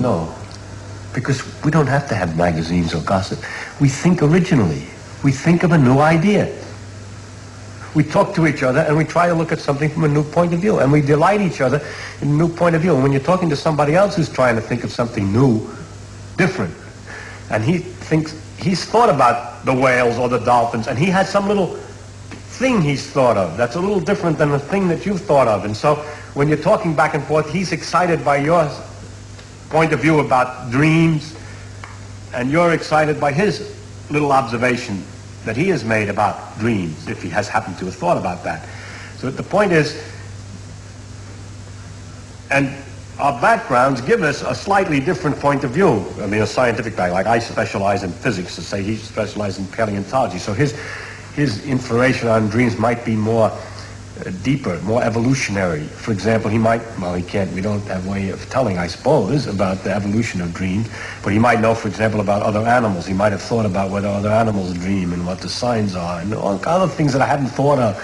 know. Because we don't have to have magazines or gossip. We think originally. We think of a new idea. We talk to each other and we try to look at something from a new point of view. And we delight each other in a new point of view. And when you're talking to somebody else who's trying to think of something new, different, and he thinks, he's thought about the whales or the dolphins, and he has some little thing he's thought of that's a little different than the thing that you've thought of. And so when you're talking back and forth, he's excited by your point of view about dreams, and you're excited by his little observation that he has made about dreams, if he has happened to have thought about that. So the point is, and our backgrounds give us a slightly different point of view. I mean, a scientific background, like I specialize in physics, to say he specializes in paleontology. So his information on dreams might be more deeper, more evolutionary. For example, he might, well, he can't, we don't have a way of telling, I suppose, about the evolution of dreams, but he might know, for example, about other animals. He might have thought about whether other animals dream and what the signs are, and all other things that I hadn't thought of.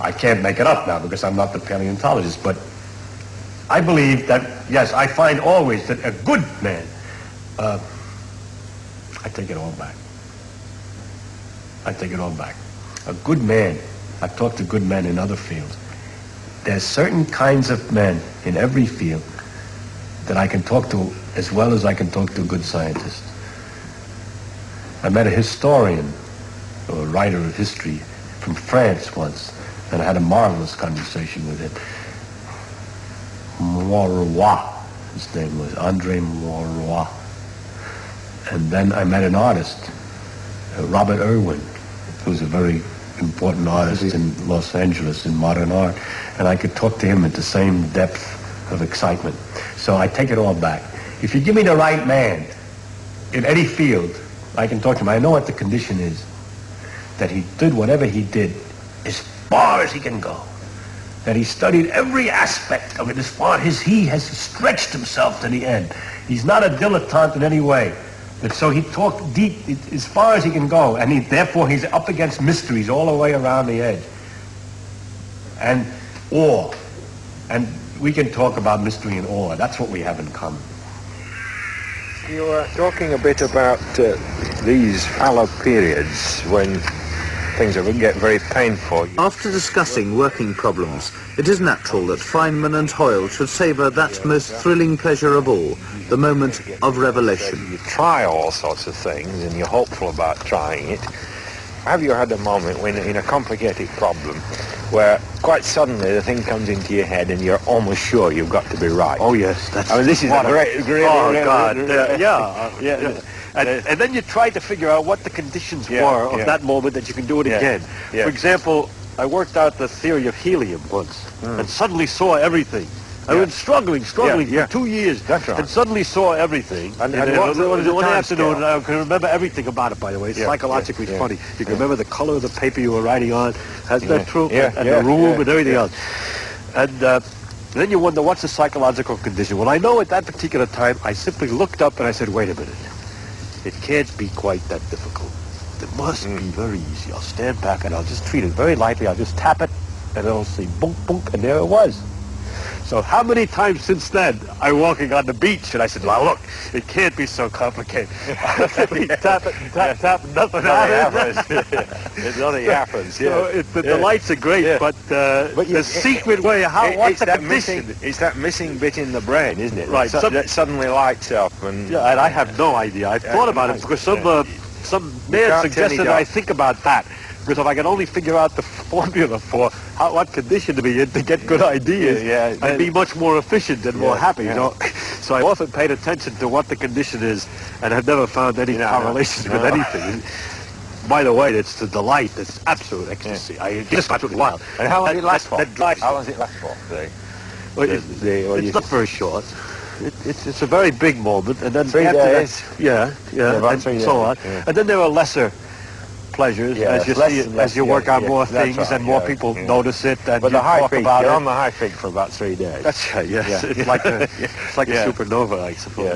I can't make it up now because I'm not the paleontologist, but I believe that, yes, I find always that a good man, I take it all back. I take it all back. A good man, I've talked to good men in other fields. There's certain kinds of men in every field that I can talk to as well as I can talk to a good scientist. I met a historian, or a writer of history, from France once, and I had a marvelous conversation with him. Maurois, his name was Andre Maurois. And then I met an artist, Robert Irwin, who's a very important artist in Los Angeles in modern art, and I could talk to him at the same depth of excitement. So I take it all back. If you give me the right man in any field, I can talk to him. I know what the condition is, that he did whatever he did as far as he can go, that he studied every aspect of it as far as he has stretched himself to the end. He's not a dilettante in any way. And so he talked deep as far as he can go, and therefore he's up against mysteries all the way around the edge. And awe. And we can talk about mystery and awe. That's what we have in common. You were talking a bit about these fallow periods when things get very painful. After discussing working problems, it is natural that Feyneman and Hoyle should savour that most thrilling pleasure of all, the moment of revelation. You try all sorts of things and you're hopeful about trying it. Have you had a moment when, in a complicated problem, where quite suddenly the thing comes into your head and you're almost sure you've got to be right? Oh yes, that's. I mean, this is a great. Oh God, yeah. And then you try to figure out what the conditions were of that moment that you can do it again. Yeah. For example, I worked out the theory of helium once, and suddenly saw everything. I was struggling for 2 years, That's right. and suddenly saw everything. And one afternoon, I can remember everything about it, by the way. It's psychologically funny. You can remember the color of the paper you were writing on. Isn't that true? And the room and everything else. And then you wonder, what's the psychological condition? Well, I know at that particular time, I simply looked up and I said, wait a minute. It can't be quite that difficult. It must be very easy. I'll stand back and I'll just treat it very lightly. I'll just tap it and it'll say boom, boom, and there it was. So how many times since then I'm walking on the beach and I said, well, look, it can't be so complicated. Tap it, tap, nothing happens. It only happens, So the lights are great, but the secret way, what's the condition? It's that missing bit in the brain, isn't it? Right. That suddenly lights up. And I have no idea. I've thought about it because some man suggested I think about that. Because if I can only figure out the formula for what condition to be in to get good ideas, I'd be much more efficient and more happy. You know? So I often paid attention to what the condition is, and have never found any correlations with anything. By the way, it's the delight. It's absolute ecstasy. It's just absolutely wild. And how long does it last for? How long does it last for? It's not very short. It's a very big moment, and then 3 days. And so on. And then there are lesser pleasures as you work on more things and more people notice it, and but you the high talk peak, about you're it. on the high peak for about 3 days. That's right. Yes, it's like a supernova, I suppose.